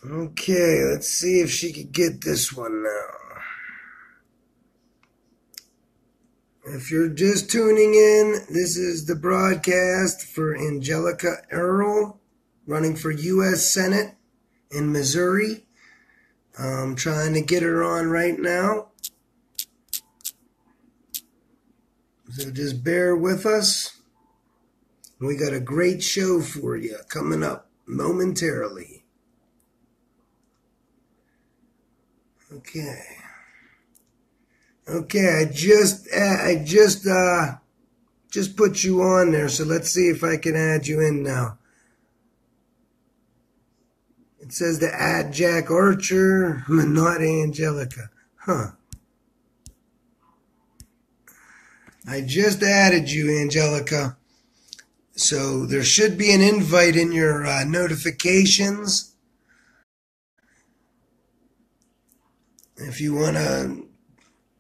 Okay, let's see if she could get this one now. If you're just tuning in, this is the broadcast for Angelica Earl, running for U.S. Senate in Missouri. I'm trying to get her on right now. So just bear with us. We got a great show for you coming up momentarily. Okay. Okay, I just put you on there, so let's see if I can add you in now. It says to add Jack Archer, but not Angelica. Huh. I just added you, Angelica. So there should be an invite in your notifications. If you want to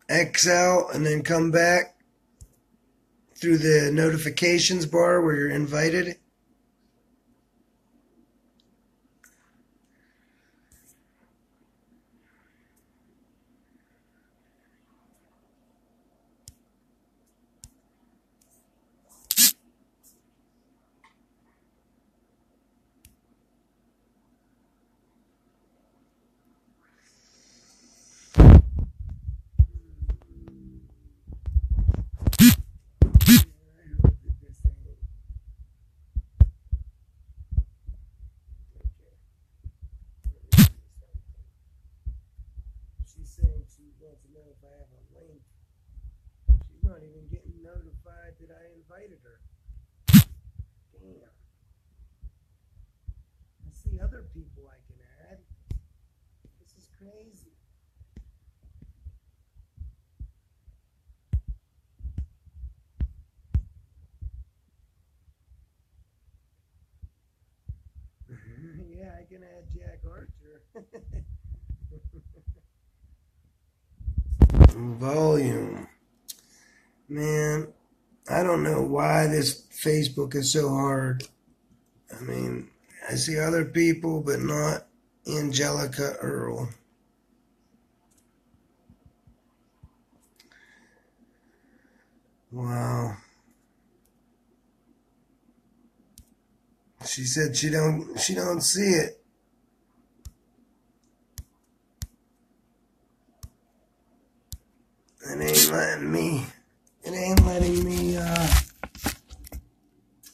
X out and then come back through the notifications bar where you're invited. She's saying she wants to know if I have a link. She's not even getting notified that I invited her. Damn. I see other people I can add. This is crazy. Yeah, I can add Jack Archer. Volume. Man, I don't know why this Facebook is so hard. I mean, I see other people, but not Angelica Earl. Wow. She said she don't see it. It ain't letting me. It ain't letting me. It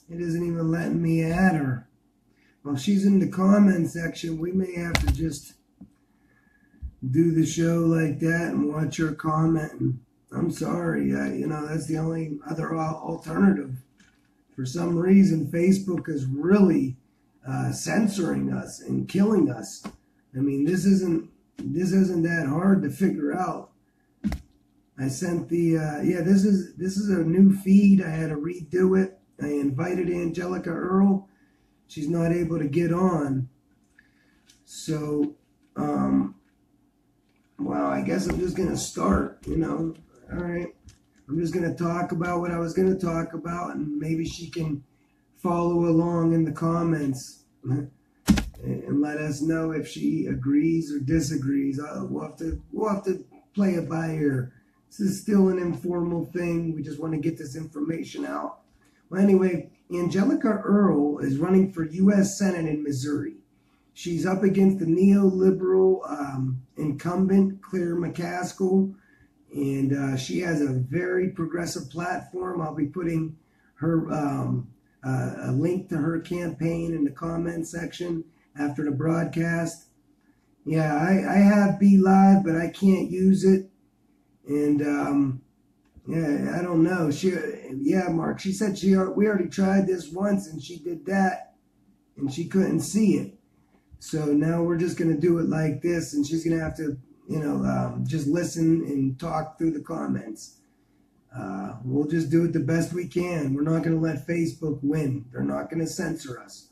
isn't even letting me add her. Well, she's in the comment section. We may have to just do the show like that and watch her comment. And I'm sorry. That's the only other alternative. For some reason, Facebook is really censoring us and killing us. I mean, this isn't that hard to figure out. I sent the this is a new feed. I had to redo it. I invited Angelica Earl. She's not able to get on. So, well, I guess I'm just gonna start. All right. I'm just gonna talk about what I was gonna talk about, and maybe she can follow along in the comments and let us know if she agrees or disagrees. We'll have to play it by ear. This is still an informal thing. We just want to get this information out. Well, anyway, Angelica Earl is running for U.S. Senate in Missouri. She's up against the neoliberal incumbent, Clair McCaskill, and she has a very progressive platform. I'll be putting her a link to her campaign in the comment section after the broadcast. Yeah, I have Be Live, but I can't use it. And yeah, I don't know. Mark, she said we already tried this once and she did that and she couldn't see it. So now we're just going to do it like this, and she's going to have to, just listen and talk through the comments. We'll just do it the best we can. We're not going to let Facebook win. They're not going to censor us.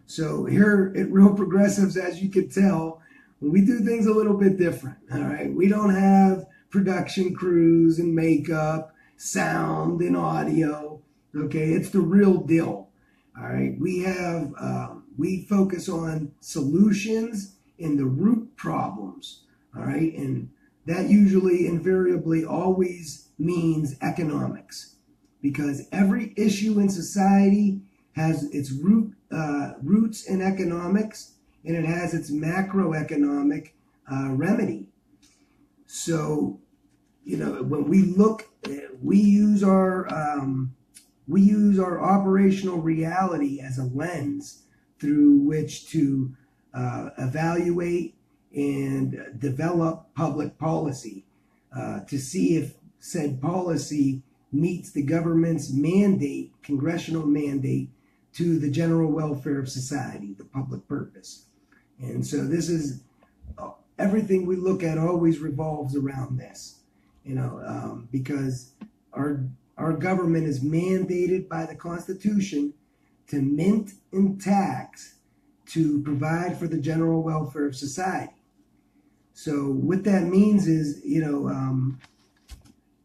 So here at Real Progressives, as you can tell, we do things a little bit different. All right. We don't have production crews and makeup, sound and audio. Okay. It's the real deal. All right. We focus on solutions in the root problems, all right? And that usually, invariably, always means economics, because every issue in society has its roots in economics, and it has its macroeconomic remedy. So, when we look, we use our operational reality as a lens through which to evaluate and develop public policy to see if said policy meets the government's mandate, congressional mandate, to the general welfare of society, the public purpose. And so this is, everything we look at always revolves around this, because our government is mandated by the Constitution to mint and tax to provide for the general welfare of society. So what that means is,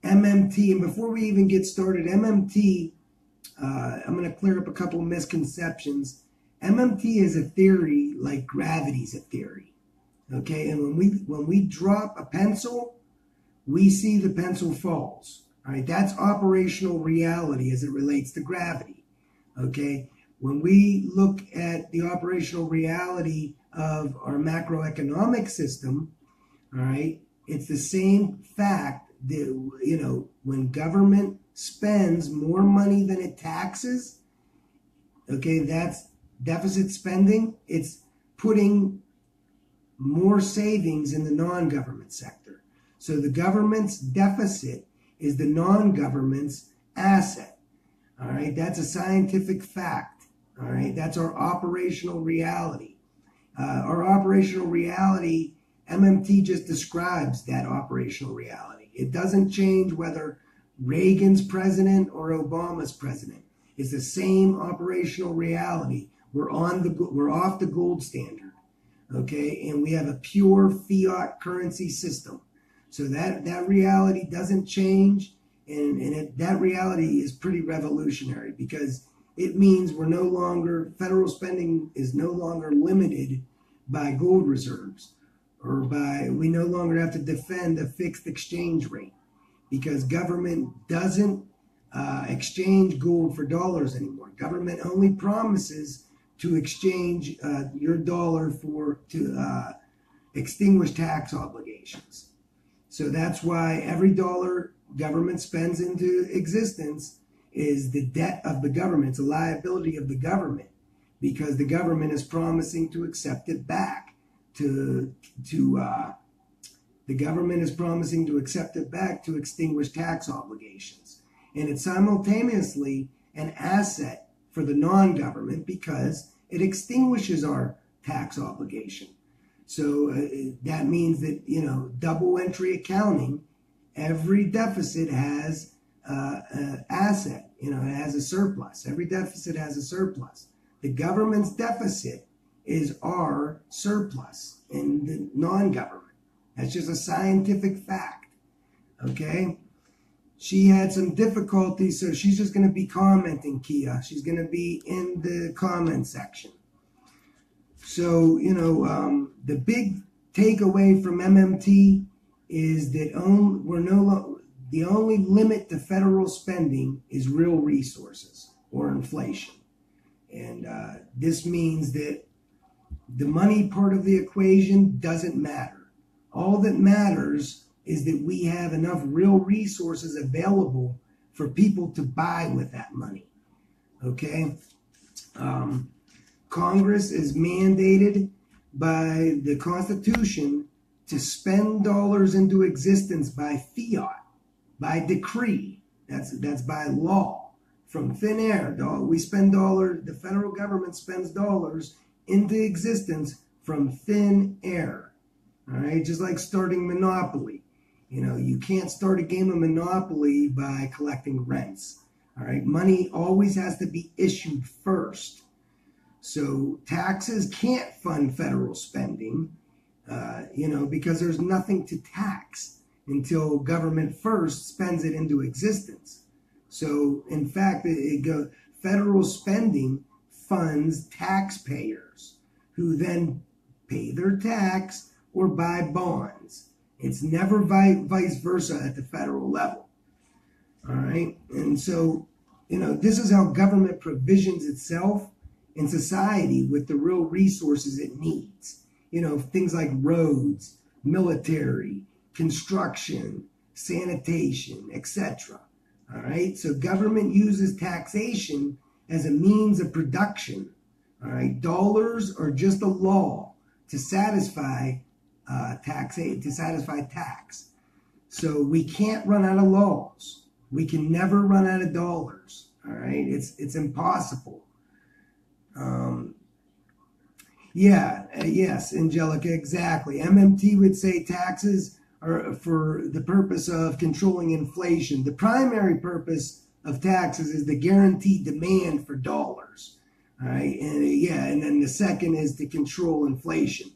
MMT, and before we even get started, MMT, I'm going to clear up a couple of misconceptions. MMT is a theory like gravity's a theory, okay? And when we drop a pencil, we see the pencil falls, all right? That's operational reality as it relates to gravity, okay? When we look at the operational reality of our macroeconomic system, all right, it's the same fact that, when government spends more money than it taxes, okay, that's deficit spending. It's putting more savings in the non-government sector. So the government's deficit is the non-government's asset. All right, that's a scientific fact. All right, that's our operational reality. Our operational reality, MMT just describes that operational reality. It doesn't change whether Reagan's president or Obama's president. It's the same operational reality. We're off the gold standard, okay? And we have a pure fiat currency system. So that reality doesn't change, and that reality is pretty revolutionary, because it means federal spending is no longer limited by gold reserves, or we no longer have to defend a fixed exchange rate, because government doesn't exchange gold for dollars anymore. Government only promises to exchange your dollar to extinguish tax obligations. So that's why every dollar government spends into existence is the debt of the government. It's a liability of the government, because the government is promising to accept it back to extinguish tax obligations. And it's simultaneously an asset for the non-government, because it extinguishes our tax obligation. So that means that, double entry accounting, every deficit has an asset, it has a surplus. Every deficit has a surplus. The government's deficit is our surplus in the non-government. That's just a scientific fact, okay? She had some difficulties, so she's just going to be commenting, Kia. She's going to be in the comment section. So, the big takeaway from MMT is that the only limit to federal spending is real resources or inflation. And this means that the money part of the equation doesn't matter. All that matters is that we have enough real resources available for people to buy with that money, okay? Congress is mandated by the Constitution to spend dollars into existence by fiat, by decree. That's by law, from thin air. We spend dollars, the federal government spends dollars into existence from thin air, all right? Just like starting Monopoly. You can't start a game of Monopoly by collecting rents, all right? Money always has to be issued first. So taxes can't fund federal spending, because there's nothing to tax until government first spends it into existence. So in fact, federal spending funds taxpayers, who then pay their tax or buy bonds. It's never vice versa at the federal level. All right. And so, this is how government provisions itself in society with the real resources it needs. Things like roads, military, construction, sanitation, etc. All right. So government uses taxation as a means of production. All right. Dollars are just a law to satisfy tax. So we can't run out of laws. We can never run out of dollars. All right. It's impossible. Yes, Angelica, exactly. MMT would say taxes are for the purpose of controlling inflation. The primary purpose of taxes is the guaranteed demand for dollars. All right, and then the second is to control inflation.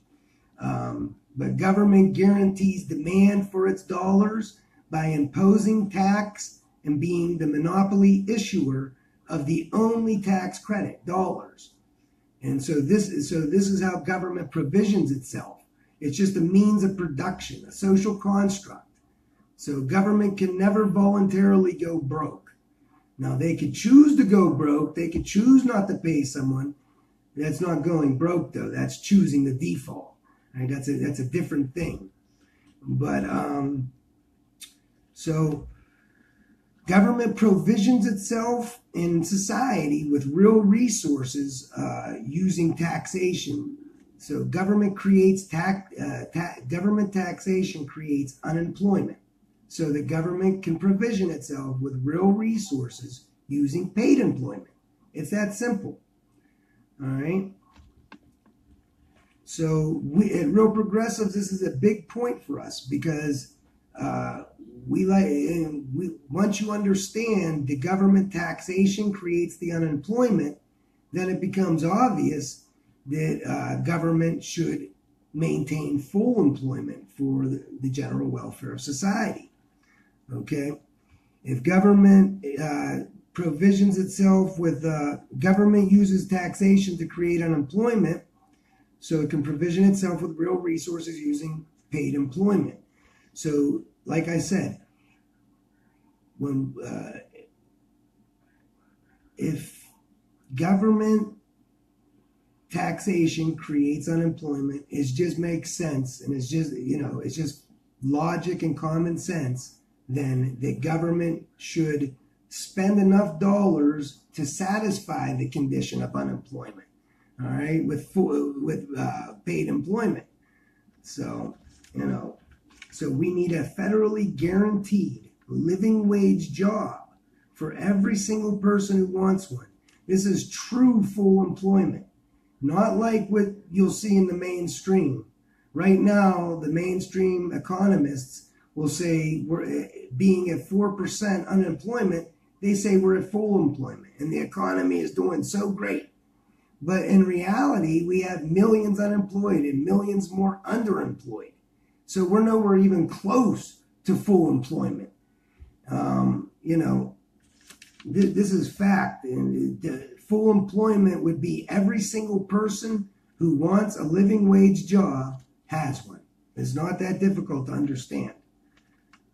But government guarantees demand for its dollars by imposing tax and being the monopoly issuer of the only tax credit, dollars. And so this is how government provisions itself. It's just a means of production, a social construct. So government can never voluntarily go broke. Now, they could choose to go broke. They could choose not to pay someone. That's not going broke, though. That's choosing the default. Right? That's a different thing. But so government provisions itself in society with real resources using taxation. So government creates government taxation creates unemployment. So the government can provision itself with real resources using paid employment. It's that simple. All right. So at Real Progressives, this is a big point for us because once you understand the government taxation creates the unemployment, then it becomes obvious that government should maintain full employment for the general welfare of society. Okay, if government provisions itself with government uses taxation to create unemployment, so it can provision itself with real resources using paid employment. So, like I said, when if government taxation creates unemployment, it just makes sense, and it's just logic and common sense. Then the government should spend enough dollars to satisfy the condition of unemployment. All right, with paid employment. So so we need a federally guaranteed living wage job for every single person who wants one. This is true full employment, not like what you'll see in the mainstream. Right now, the mainstream economists will say we're being at 4% unemployment. They say we're at full employment and the economy is doing so great. But in reality, we have millions unemployed and millions more underemployed. So we're nowhere even close to full employment. This is fact. And full employment would be every single person who wants a living wage job has one. It's not that difficult to understand.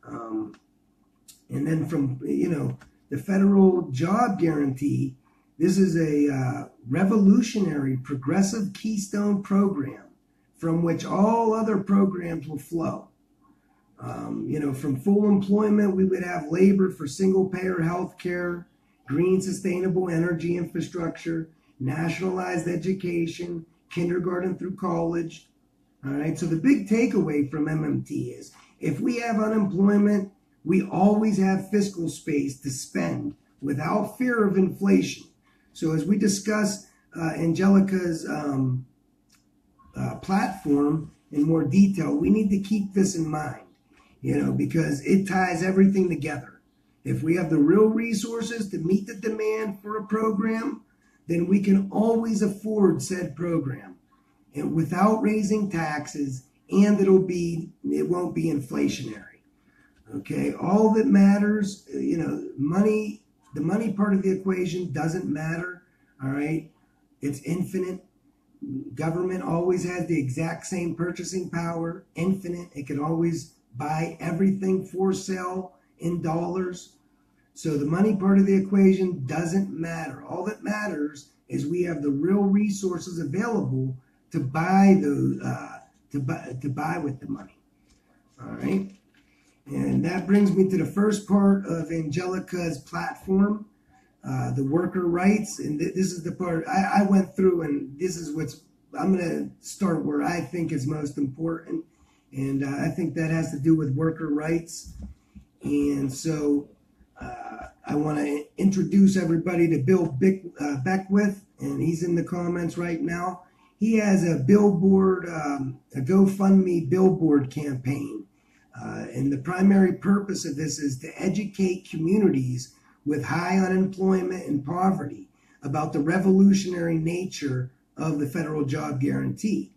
And then from, the federal job guarantee, this is a revolutionary progressive keystone program from which all other programs will flow. From full employment, we would have labor for single-payer health care, green sustainable energy infrastructure, nationalized education, kindergarten through college. All right, so the big takeaway from MMT is if we have unemployment, we always have fiscal space to spend without fear of inflation. So as we discuss Angelica's platform in more detail, we need to keep this in mind, because it ties everything together. If we have the real resources to meet the demand for a program, then we can always afford said program, and without raising taxes, and it won't be inflationary. Okay, all that matters, money, the money part of the equation doesn't matter. All right, it's infinite. Government always has the exact same purchasing power, infinite. It can always buy everything for sale in dollars. So the money part of the equation doesn't matter. All that matters is we have the real resources available to buy those, to buy with the money. All right. And that brings me to the first part of Angelica's platform, the worker rights. And this is the part I went through, and this is I'm going to start where I think is most important. And I think that has to do with worker rights. And so I want to introduce everybody to Bill Beckwith, and he's in the comments right now. He has a billboard, a GoFundMe billboard campaign. And the primary purpose of this is to educate communities with high unemployment and poverty about the revolutionary nature of the federal job guarantee.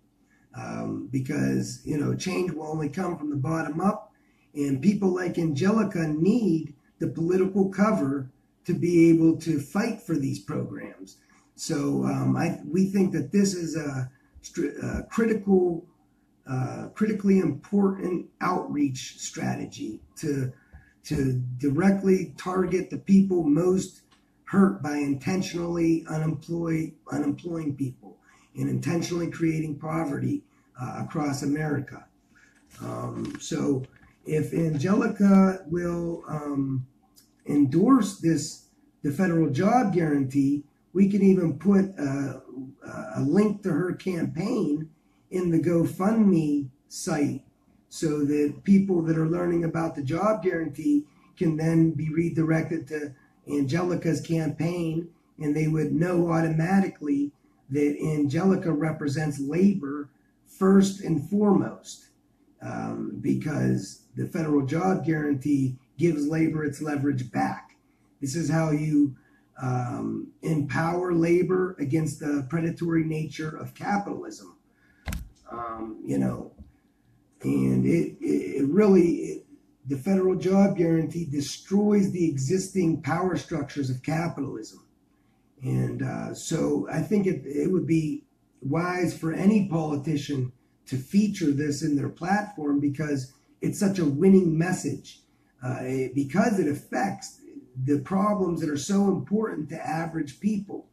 Because, change will only come from the bottom up, and people like Angelica need the political cover to be able to fight for these programs. So we think that this is a critically important outreach strategy to directly target the people most hurt by intentionally unemploying people and intentionally creating poverty across America. So if Angelica will endorse the federal job guarantee, we can even put a link to her campaign in the GoFundMe site, so that people that are learning about the job guarantee can then be redirected to Angelica's campaign, and they would know automatically that Angelica represents labor first and foremost, because the federal job guarantee gives labor its leverage back. This is how you empower labor against the predatory nature of capitalism. And it really, the federal job guarantee destroys the existing power structures of capitalism. And so I think it would be wise for any politician to feature this in their platform, because it's such a winning message, because it affects the problems that are so important to average people,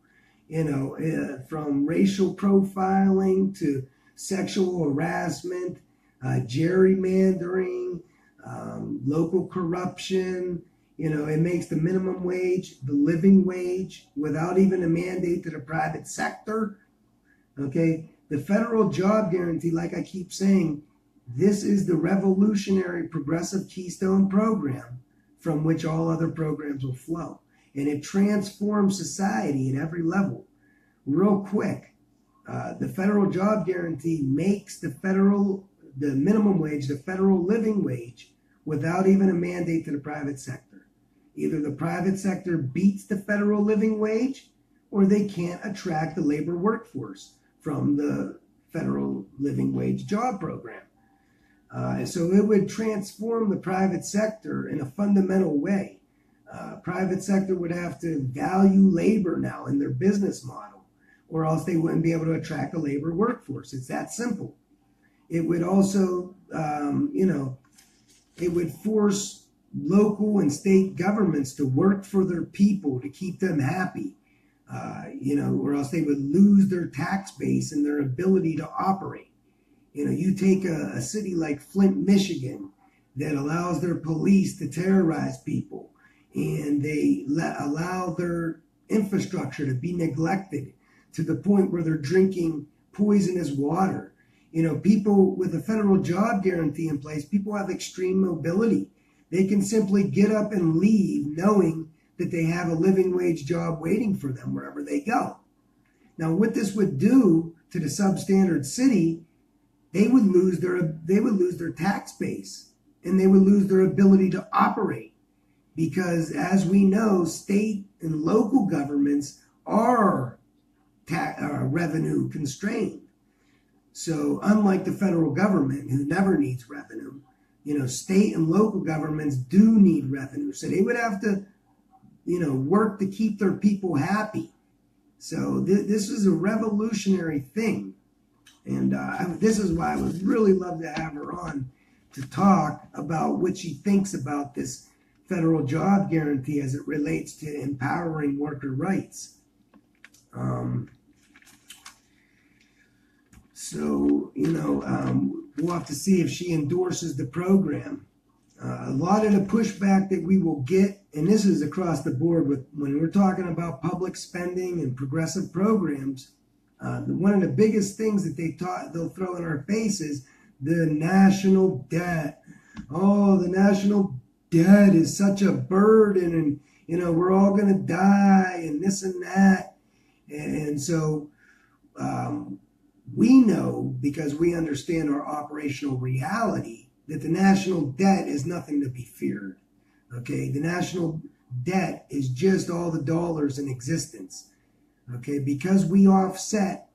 from racial profiling to sexual harassment, gerrymandering, local corruption. It makes the minimum wage the living wage without even a mandate to the private sector. Okay, the federal job guarantee, like I keep saying, this is the revolutionary progressive keystone program from which all other programs will flow. And it transforms society at every level. Real quick, the federal job guarantee makes the minimum wage the federal living wage without even a mandate to the private sector. Either the private sector beats the federal living wage, or they can't attract the labor workforce from the federal living wage job program. So it would transform the private sector in a fundamental way. Private sector would have to value labor now in their business model, or else they wouldn't be able to attract a labor workforce. It's that simple. It would also, it would force local and state governments to work for their people to keep them happy, or else they would lose their tax base and their ability to operate. You take a city like Flint, Michigan, that allows their police to terrorize people, and they allow their infrastructure to be neglected to the point where they're drinking poisonous water. People with a federal job guarantee in place, people have extreme mobility. They can simply get up and leave knowing that they have a living wage job waiting for them wherever they go. Now, what this would do to the substandard city, they would lose their tax base, and they would lose their ability to operate, because as we know, state and local governments are revenue constrained. So unlike the federal government, who never needs revenue, state and local governments do need revenue. So they would have to, work to keep their people happy. So this is a revolutionary thing. And this is why I would really love to have her on to talk about what she thinks about this federal job guarantee as it relates to empowering worker rights. We'll have to see if she endorses the program. A lot of the pushback that we will get, and this is across the board when we're talking about public spending and progressive programs, one of the biggest things that they'll throw in our face is the national debt. Oh, the national debt is such a burden, and we're all going to die, and this and that. And so we know, because we understand our operational reality, that the national debt is nothing to be feared. Okay, the national debt is just all the dollars in existence. Okay, because we offset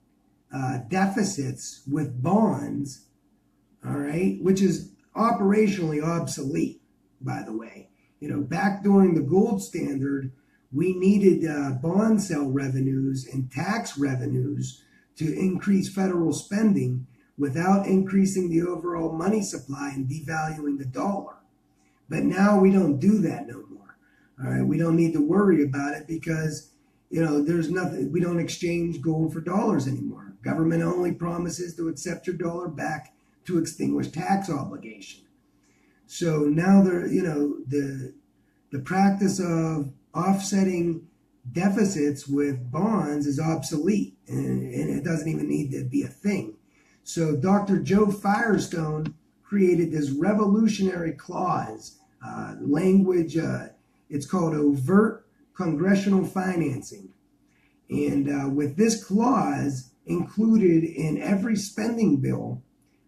deficits with bonds, all right, which is operationally obsolete, by the way. Back during the gold standard, we needed bond sale revenues and tax revenues to increase federal spending without increasing the overall money supply and devaluing the dollar. But now we don't do that no more. All right, we don't need to worry about it because, there's nothing, we don't exchange gold for dollars anymore. Government only promises to accept your dollar back to extinguish tax obligation. So now the practice of offsetting deficits with bonds is obsolete, and it doesn't even need to be a thing. So Dr. Joe Firestone created this revolutionary clause, language, it's called overt congressional financing. And with this clause included in every spending bill,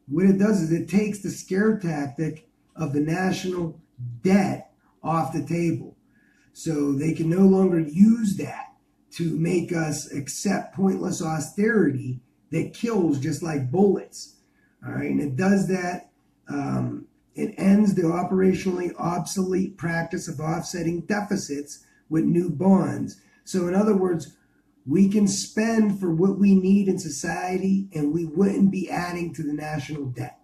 what it does is it takes the scare tactic of the national debt off the table. So they can no longer use that to make us accept pointless austerity that kills just like bullets. All right, and it does that. It ends the operationally obsolete practice of offsetting deficits with new bonds. So in other words, we can spend for what we need in society, and we wouldn't be adding to the national debt.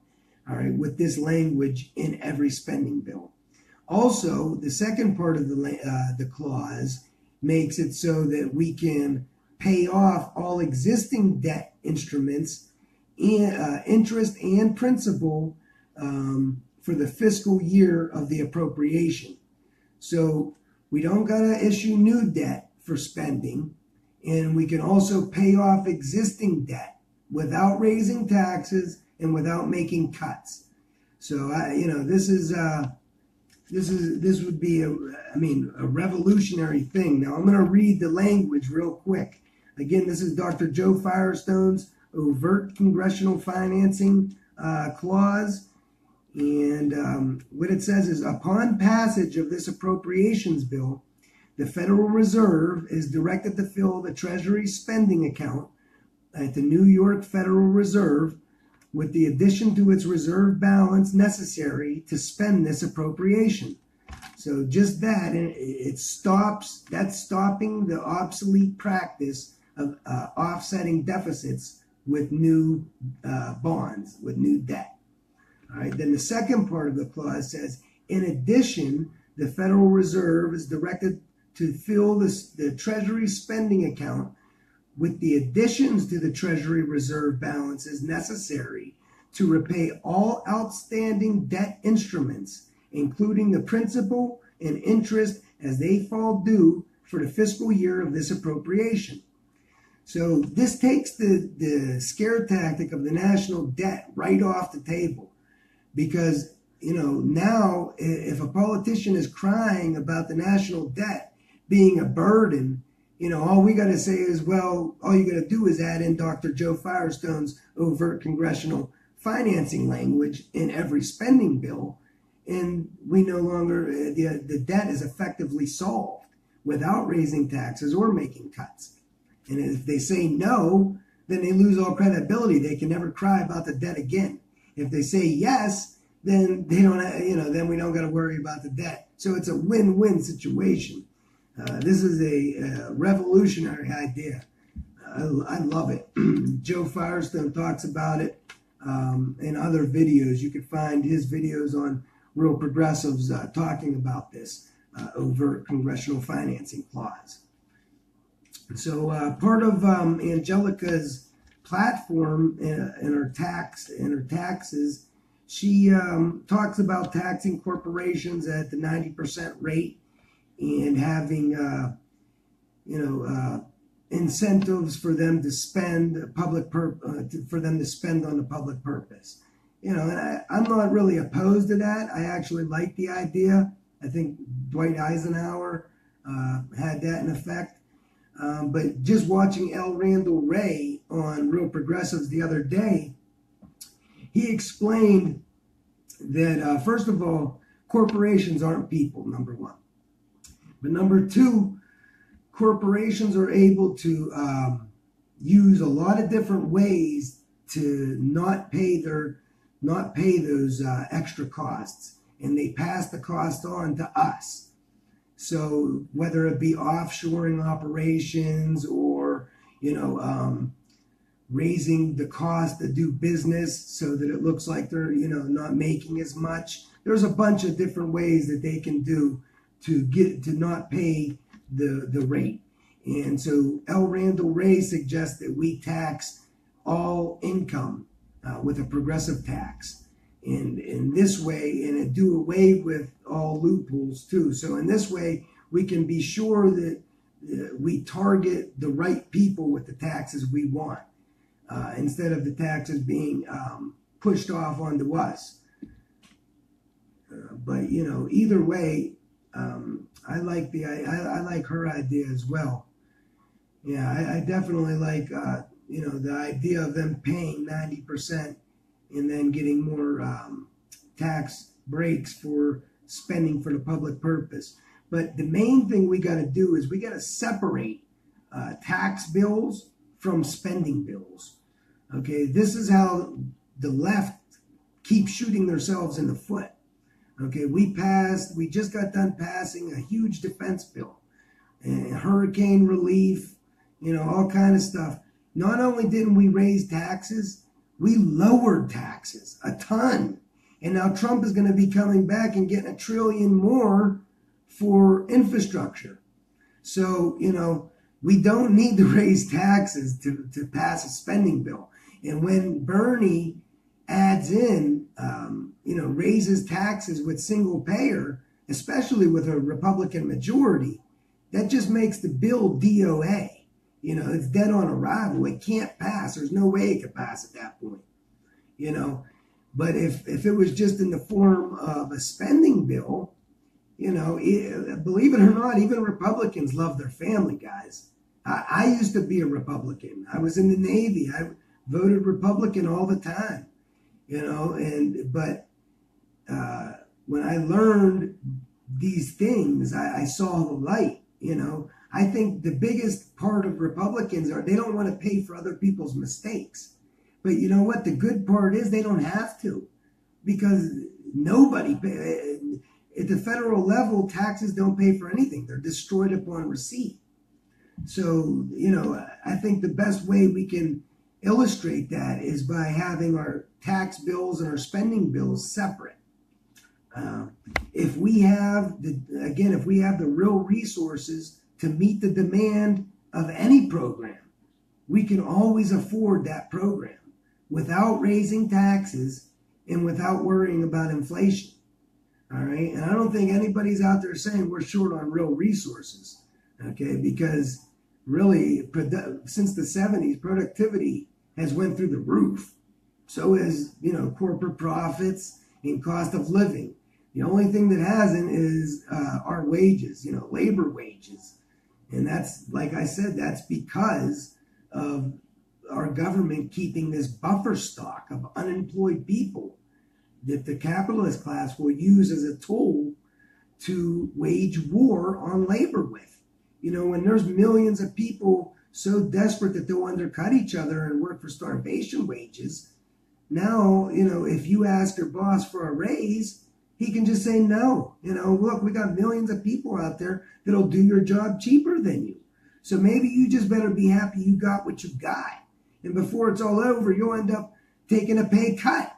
All right, with this language in every spending bill. Also, the second part of the clause makes it so that we can pay off all existing debt instruments, interest and principal, for the fiscal year of the appropriation. So we don't got to issue new debt for spending, and we can also pay off existing debt without raising taxes and without making cuts. So this would be a revolutionary thing. Now I'm going to read the language real quick. Again, this is Dr. Joe Firestone's overt congressional financing clause. And what it says is, upon passage of this appropriations bill, the Federal Reserve is directed to fill the Treasury spending account at the New York Federal Reserve with the addition to its reserve balance necessary to spend this appropriation. So just that, that's stopping the obsolete practice of offsetting deficits with new bonds, with new debt. All right, then the second part of the clause says, in addition, the Federal Reserve is directed to fill the Treasury spending account with the additions to the Treasury reserve balances necessary to repay all outstanding debt instruments, including the principal and interest as they fall due for the fiscal year of this appropriation. So this takes the scare tactic of the national debt right off the table, because now if a politician is crying about the national debt being a burden, all we got to say is, well, all you got to do is add in Dr. Joe Firestone's overt congressional financing language in every spending bill, and we no longer, the debt is effectively solved without raising taxes or making cuts. And if they say no, then they lose all credibility. They can never cry about the debt again. If they say yes, then they don't, then we don't got to worry about the debt. So it's a win-win situation. This is a revolutionary idea. I love it. Joe Firestone talks about it in other videos. You can find his videos on Real Progressives talking about this overt congressional financing clause. So part of Angelica's platform in her taxes, she talks about taxing corporations at the 90% rate and having incentives for them to spend for them to spend on the public purpose. And I'm not really opposed to that. I actually like the idea. I think Dwight Eisenhower had that in effect. But just watching L. Randall Wray on Real Progressives the other day, he explained that, first of all, corporations aren't people, number one. But number two, corporations are able to use a lot of different ways to not pay those extra costs, and they pass the cost on to us. So whether it be offshoring operations or raising the cost to do business so that it looks like they're not making as much, there's a bunch of different ways that they can do to not pay the rate. And so L. Randall Wray suggests that we tax all income with a progressive tax. And in this way, and do away with all loopholes too. So in this way, we can be sure that we target the right people with the taxes we want, instead of the taxes being pushed off onto us. But either way, I like I like her idea as well. Yeah, I definitely like the idea of them paying 90%. And then getting more tax breaks for spending for the public purpose. But the main thing we got to do is we got to separate tax bills from spending bills. Okay, this is how the left keeps shooting themselves in the foot. Okay, we just got done passing a huge defense bill, and hurricane relief, all kind of stuff. Not only didn't we raise taxes, we lowered taxes a ton. And now Trump is going to be coming back and getting $1 trillion more for infrastructure. So, we don't need to raise taxes to pass a spending bill. And when Bernie adds in, raises taxes with single payer, especially with a Republican majority, that just makes the bill DOA. It's dead on arrival. It can't pass. There's no way it could pass at that point. But if it was just in the form of a spending bill, believe it or not, even Republicans love their family, guys. I used to be a Republican. I was in the Navy. I voted Republican all the time, but when I learned these things, I saw the light, I think the biggest part of Republicans are they don't want to pay for other people's mistakes. But you know what? The good part is they don't have to, because nobody at the federal level, taxes don't pay for anything. They're destroyed upon receipt. So, I think the best way we can illustrate that is by having our tax bills and our spending bills separate. If we have the real resources to meet the demand of any program, we can always afford that program without raising taxes and without worrying about inflation. All right. And I don't think anybody's out there saying we're short on real resources. Okay. Because really, since the 70s, productivity has went through the roof. So has, corporate profits and cost of living. The only thing that hasn't is our wages, labor wages. And that's, like I said, that's because of our government keeping this buffer stock of unemployed people that the capitalist class will use as a tool to wage war on labor with. When there's millions of people so desperate that they'll undercut each other and work for starvation wages, now, if you ask your boss for a raise, he can just say no. Look, we got millions of people out there that'll do your job cheaper than you. So maybe you just better be happy you got what you got. And before it's all over, you'll end up taking a pay cut.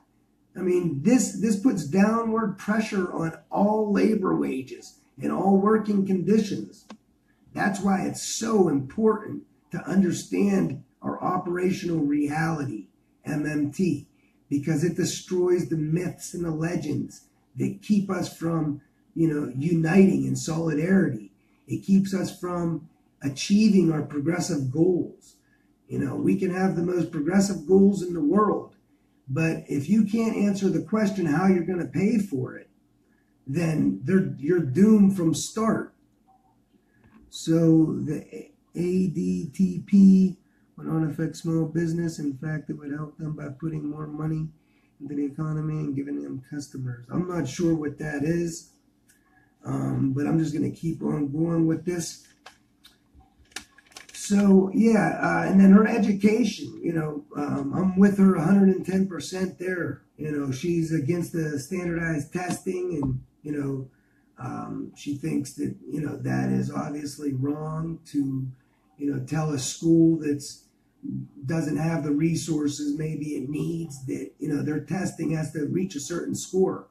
I mean, this puts downward pressure on all labor wages and all working conditions. That's why it's so important to understand our operational reality, MMT, because it destroys the myths and the legends that keep us from, uniting in solidarity. It keeps us from achieving our progressive goals. We can have the most progressive goals in the world, but if you can't answer the question how you're going to pay for it, then you're doomed from start. So the ADTP would not affect small business. In fact, it would help them by putting more money into the economy and giving them customers. I'm not sure what that is, but I'm just going to keep on going with this. So, yeah, and then her education, I'm with her 110% there. She's against the standardized testing, and, she thinks that, that is obviously wrong to, tell a school that's doesn't have the resources maybe it needs, that, their testing has to reach a certain score.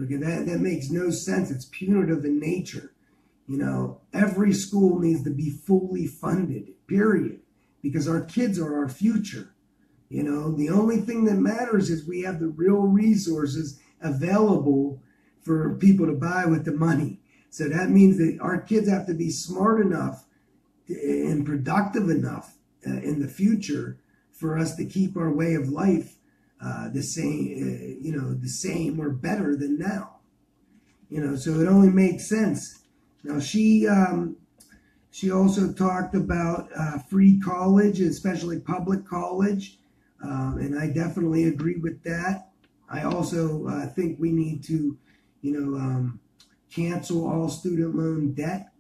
Okay, that makes no sense. It's punitive in nature. Every school needs to be fully funded, period, because our kids are our future. The only thing that matters is we have the real resources available for people to buy with the money. So that means that our kids have to be smart enough and productive enough in the future for us to keep our way of life the same or better than now. So it only makes sense. Now she also talked about free college, especially public college, and I definitely agree with that. I also think we need to, cancel all student loan debt,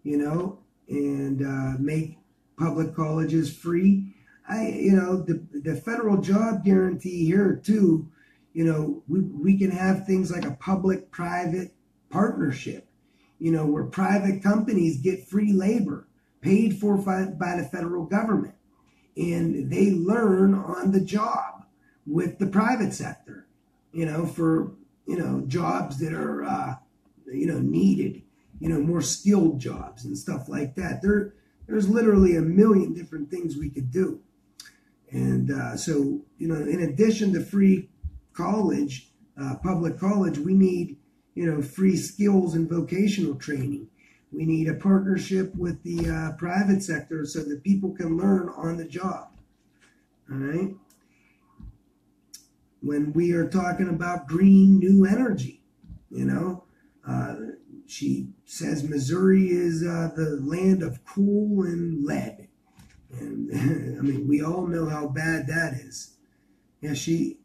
and make public colleges free. The federal job guarantee here too, we can have things like a public-private partnership, where private companies get free labor paid for by the federal government, and they learn on the job with the private sector, for, jobs that are, needed, more skilled jobs and stuff like that. There's literally a million different things we could do. And so, in addition to free college, public college, we need, free skills and vocational training. We need a partnership with the private sector so that people can learn on the job. All right. When we are talking about green new energy, she says Missouri is the land of coal and lead. And I mean, we all know how bad that is. Yeah, she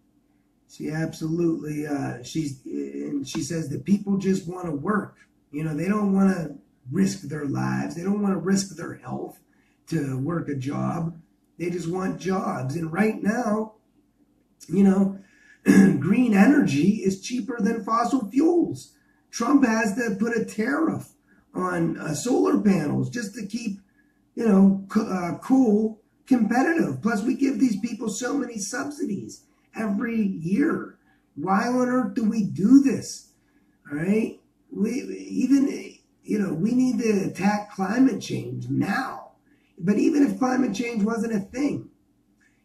absolutely, she says that people just want to work. They don't want to risk their lives. They don't want to risk their health to work a job. They just want jobs. And right now, green energy is cheaper than fossil fuels. Trump has to put a tariff on solar panels just to keep, coal competitive. Plus, we give these people so many subsidies every year. Why on earth do we do this? All right. We need to attack climate change now. But even if climate change wasn't a thing,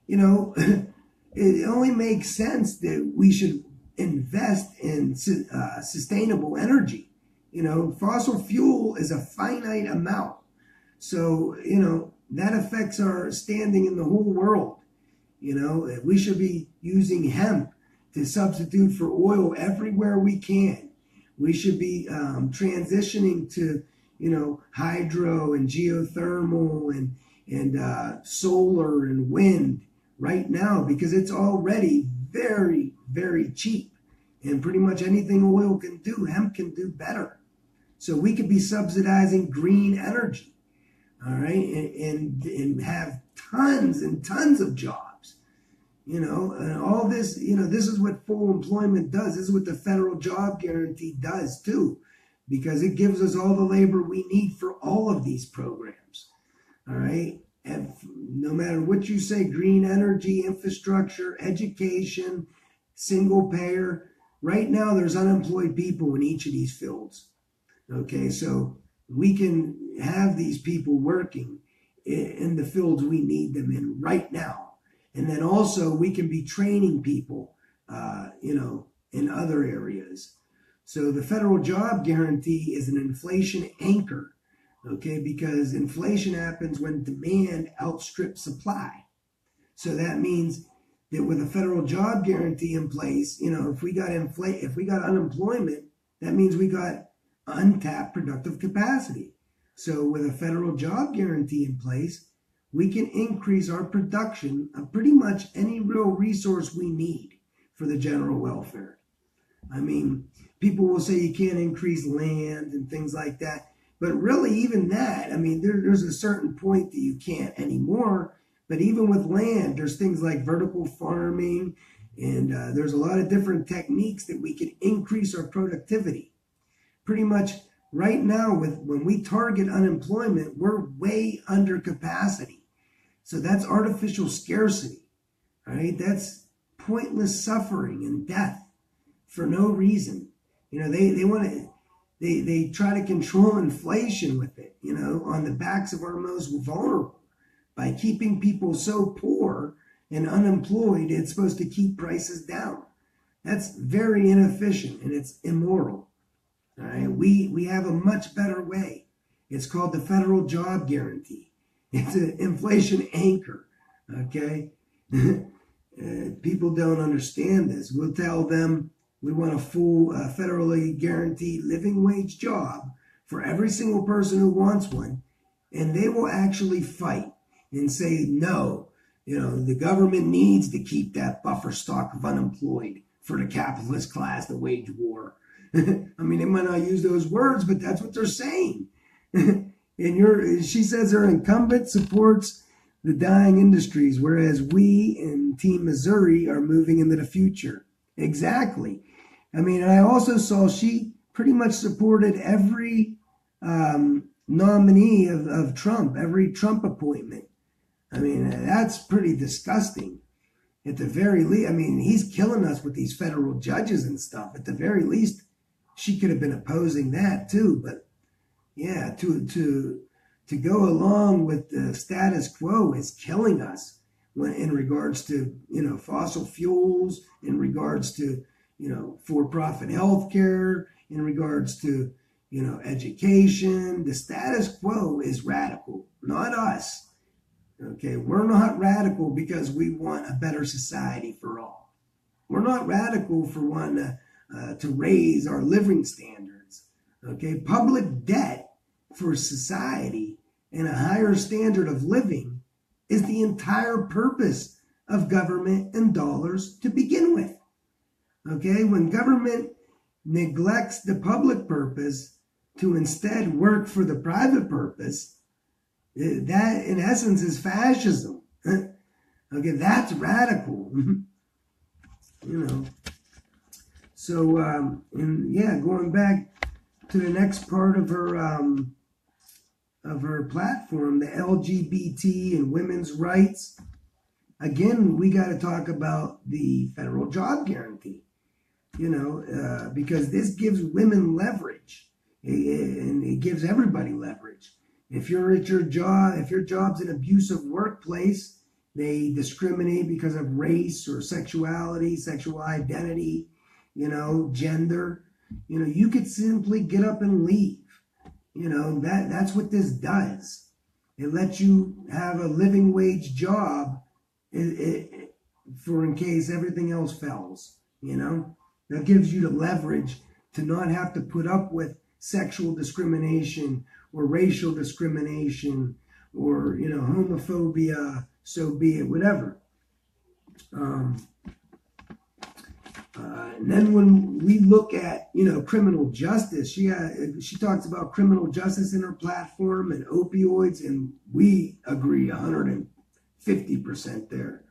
it only makes sense that we should invest in sustainable energy. Fossil fuel is a finite amount. So, that affects our standing in the whole world. We should be using hemp to substitute for oil everywhere we can. We should be transitioning to, hydro and geothermal and solar and wind right now, because it's already very, very cheap. And pretty much anything oil can do, hemp can do better. So we could be subsidizing green energy, all right, and have tons and tons of jobs, and all this, this is what full employment does. This is what the federal job guarantee does too, because it gives us all the labor we need for all of these programs. All right. And no matter what you say, green energy, infrastructure, education, single payer, right now there's unemployed people in each of these fields. Okay, so we can have these people working in the fields we need them in right now. And then also we can be training people, in other areas. So the federal job guarantee is an inflation anchor, okay, because inflation happens when demand outstrips supply. So that means that with a federal job guarantee in place, if we got unemployment, that means we got untapped productive capacity. So with a federal job guarantee in place, we can increase our production of pretty much any real resource we need for the general welfare. I mean, people will say you can't increase land and things like that, but really even that, I mean, there's a certain point that you can't anymore. But even with land, there's things like vertical farming, and there's a lot of different techniques that we can increase our productivity. Pretty much right now, when we target unemployment, we're way under capacity. So that's artificial scarcity, right? That's pointless suffering and death for no reason. They try to control inflation with it, on the backs of our most vulnerable. By keeping people so poor and unemployed, it's supposed to keep prices down. That's very inefficient and it's immoral. All right? We have a much better way. It's called the federal job guarantee. It's an inflation anchor. Okay? People don't understand this. We'll tell them we want a full federally guaranteed living wage job for every single person who wants one, and they will actually fight and say, no, the government needs to keep that buffer stock of unemployed for the capitalist class to wage war. I mean, they might not use those words, but that's what they're saying. She says her incumbent supports the dying industries, whereas we in Team Missouri are moving into the future. Exactly. I mean, I also saw she pretty much supported every nominee of Trump, every Trump appointment. I mean, that's pretty disgusting. At the very least, I mean, he's killing us with these federal judges and stuff. At the very least, she could have been opposing that too. But yeah, to go along with the status quo is killing us in regards to, fossil fuels, in regards to, for-profit healthcare, in regards to, education. The status quo is radical, not us. Okay, we're not radical because we want a better society for all. We're not radical for wanting to raise our living standards. Okay, public debt for society and a higher standard of living is the entire purpose of government and dollars to begin with. Okay, when government neglects the public purpose to instead work for the private purpose, that in essence is fascism. Okay, that's radical. So going back to the next part of her platform, the LGBT and women's rights. Again, we got to talk about the federal job guarantee. Because this gives women leverage, and it gives everybody leverage. If you're at your job, if your job's an abusive workplace, they discriminate because of race or sexuality, sexual identity, gender. You could simply get up and leave. That's what this does. It lets you have a living wage job for in case everything else fails. That gives you the leverage to not have to put up with sexual discrimination or racial discrimination or, homophobia, so be it, whatever. And then when we look at, criminal justice, she talks about criminal justice in her platform and opioids, and we agree 150% there.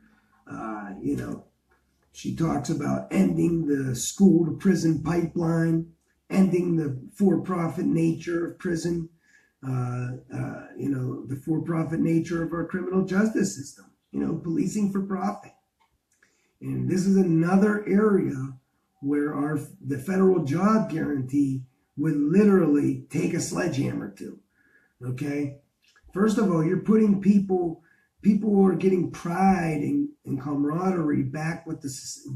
She talks about ending the school to prison pipeline, ending the for-profit nature of prison, the for-profit nature of our criminal justice system, policing for profit. And this is another area where the federal job guarantee would literally take a sledgehammer to. Okay? First of all, you're putting people who are getting pride and camaraderie back with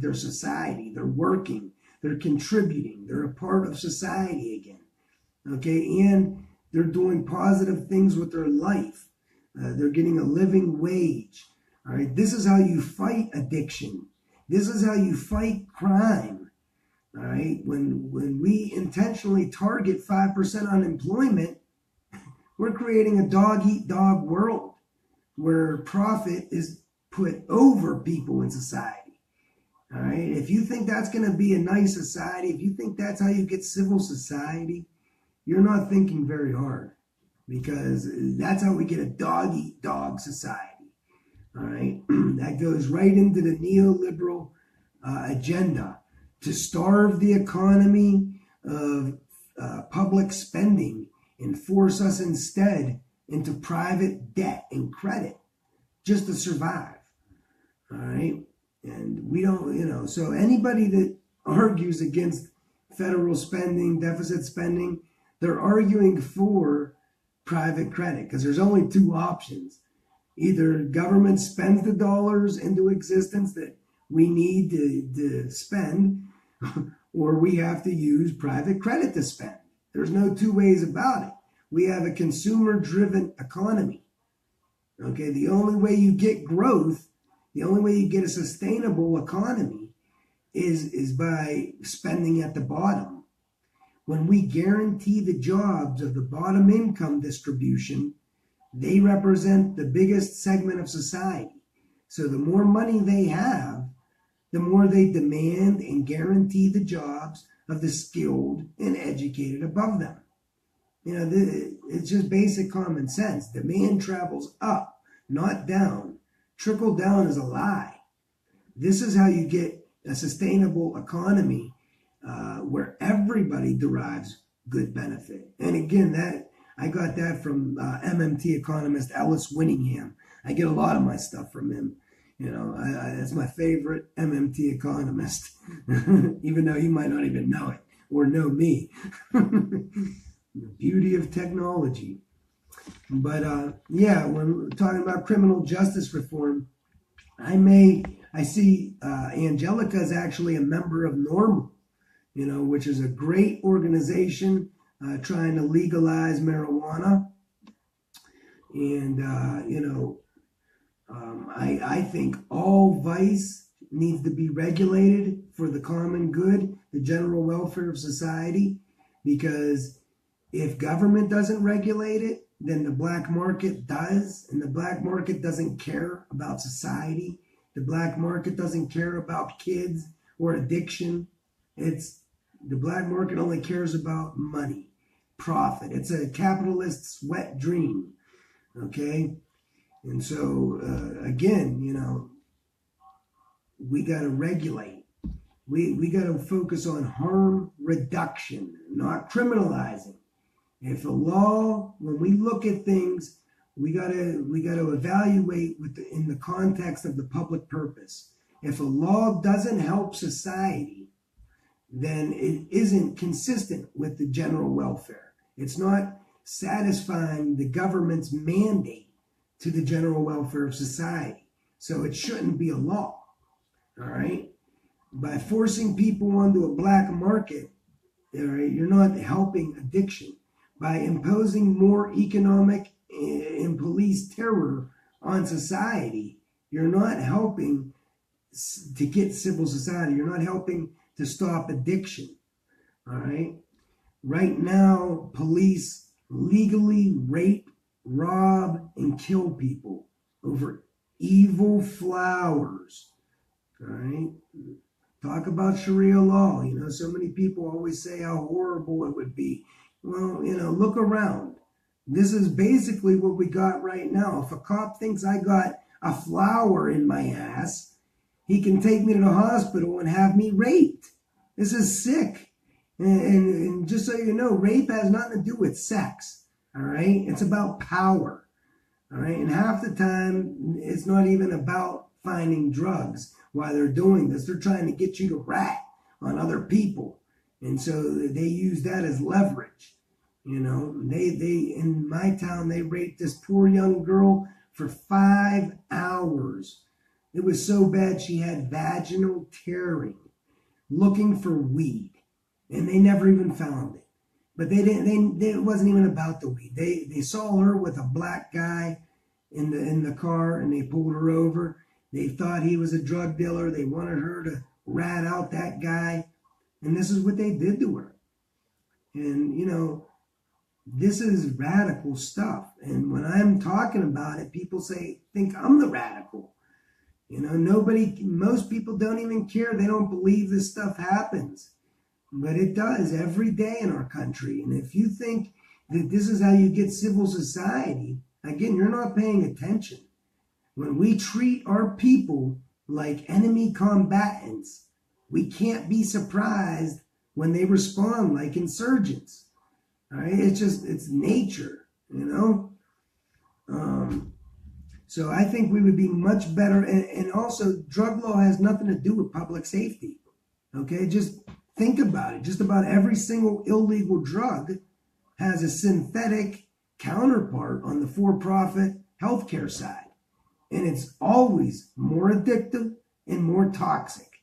their society. They're working, they're contributing, they're a part of society again. Okay? And they're doing positive things with their life. They're getting a living wage. All right? This is how you fight addiction. This is how you fight crime. All right? When we intentionally target 5% unemployment, we're creating a dog-eat-dog world where profit is put over people in society. All right? If you think that's going to be a nice society, if you think that's how you get civil society, you're not thinking very hard, because that's how we get a dog-eat-dog society. All right? That goes right into the neoliberal agenda to starve the economy of public spending and force us instead into private debt and credit just to survive. All right? And we don't, so anybody that argues against federal spending, deficit spending, they're arguing for private credit, because there's only two options. Either government spends the dollars into existence that we need to spend, or we have to use private credit to spend. There's no two ways about it. We have a consumer-driven economy. Okay, the only way you get growth, the only way you get a sustainable economy is by spending at the bottom. When we guarantee the jobs of the bottom income distribution, they represent the biggest segment of society. So the more money they have, the more they demand and guarantee the jobs of the skilled and educated above them. It's just basic common sense. Demand travels up, not down. Trickle down is a lie. This is how you get a sustainable economy where everybody derives good benefit. And again, I got that from MMT economist Ellis Winningham. I get a lot of my stuff from him. That's my favorite MMT economist, even though he might not even know it or know me. The beauty of technology. But when we're talking about criminal justice reform, I see Angelica is actually a member of Normal, which is a great organization trying to legalize marijuana. And, I think all vice needs to be regulated for the common good, the general welfare of society, because if government doesn't regulate it, then the black market does, and the black market doesn't care about society. The black market doesn't care about kids or addiction. The black market only cares about money, profit. It's a capitalist's wet dream, okay? And so, again, we got to regulate. We got to focus on harm reduction, not criminalizing. If a law, when we look at things, we got to evaluate in the context of the public purpose. If a law doesn't help society, then it isn't consistent with the general welfare. It's not satisfying the government's mandate to the general welfare of society. So it shouldn't be a law, all right? By forcing people onto a black market, all right, you're not helping addiction. By imposing more economic and police terror on society, you're not helping to get civil society. You're not helping to stop addiction, all right? Right now, police legally rape, rob, and kill people over evil flowers, all right? Talk about Sharia law. So many people always say how horrible it would be. Well, look around. This is basically what we got right now. If a cop thinks I got a flower in my ass, he can take me to the hospital and have me raped. This is sick. And just so you know, rape has nothing to do with sex. All right? It's about power. All right? And half the time, it's not even about finding drugs while they're doing this. They're trying to get you to rat on other people. And so they use that as leverage. You know, they in my town, they raped this poor young girl for 5 hours. It was so bad she had vaginal tearing, looking for weed, and they never even found it. But it wasn't even about the weed. They saw her with a black guy in the car, and they pulled her over. They thought he was a drug dealer. They wanted her to rat out that guy, and this is what they did to her. And you know, this is radical stuff. And when I'm talking about it, people think I'm the radical. You know, most people don't even care. They don't believe this stuff happens. But it does every day in our country. And if you think that this is how you get civil society, again, you're not paying attention. When we treat our people like enemy combatants, we can't be surprised when they respond like insurgents. All right? It's nature, you know? So I think we would be much better. And also, drug law has nothing to do with public safety. Okay? Just think about it. Just about every single illegal drug has a synthetic counterpart on the for-profit healthcare side. And it's always more addictive and more toxic.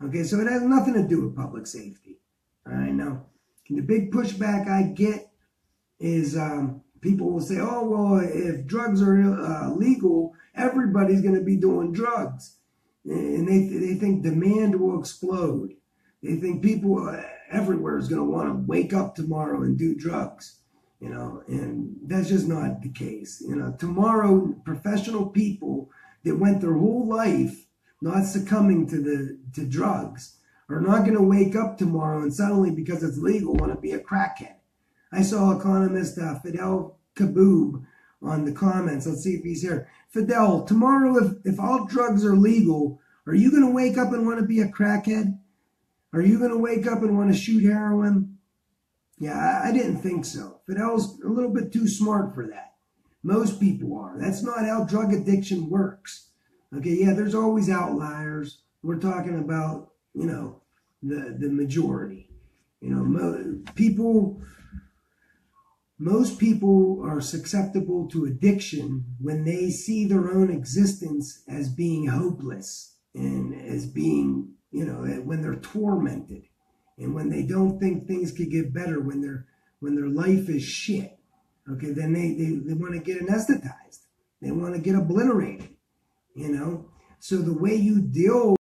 Okay? So it has nothing to do with public safety. All right? Now, the big pushback I get is people will say, oh, well, if drugs are legal, everybody's going to be doing drugs. And they think demand will explode. They think people everywhere is going to want to wake up tomorrow and do drugs, you know, and that's just not the case. You know, tomorrow, professional people that went their whole life not succumbing to drugs are not going to wake up tomorrow and suddenly, because it's legal, want to be a crackhead. I saw economist Fidel Kaboub on the comments. Let's see if he's here. Fidel, tomorrow, if all drugs are legal, are you going to wake up and want to be a crackhead? Are you going to wake up and want to shoot heroin? Yeah, I didn't think so. Fidel's a little bit too smart for that. Most people are. That's not how drug addiction works. Okay, yeah, there's always outliers. We're talking about, you know, the majority. You know, most people are susceptible to addiction when they see their own existence as being hopeless and as being, you know, when they're tormented and when they don't think things could get better, when their life is shit. Okay, then they want to get anesthetized. They want to get obliterated, you know. So the way you deal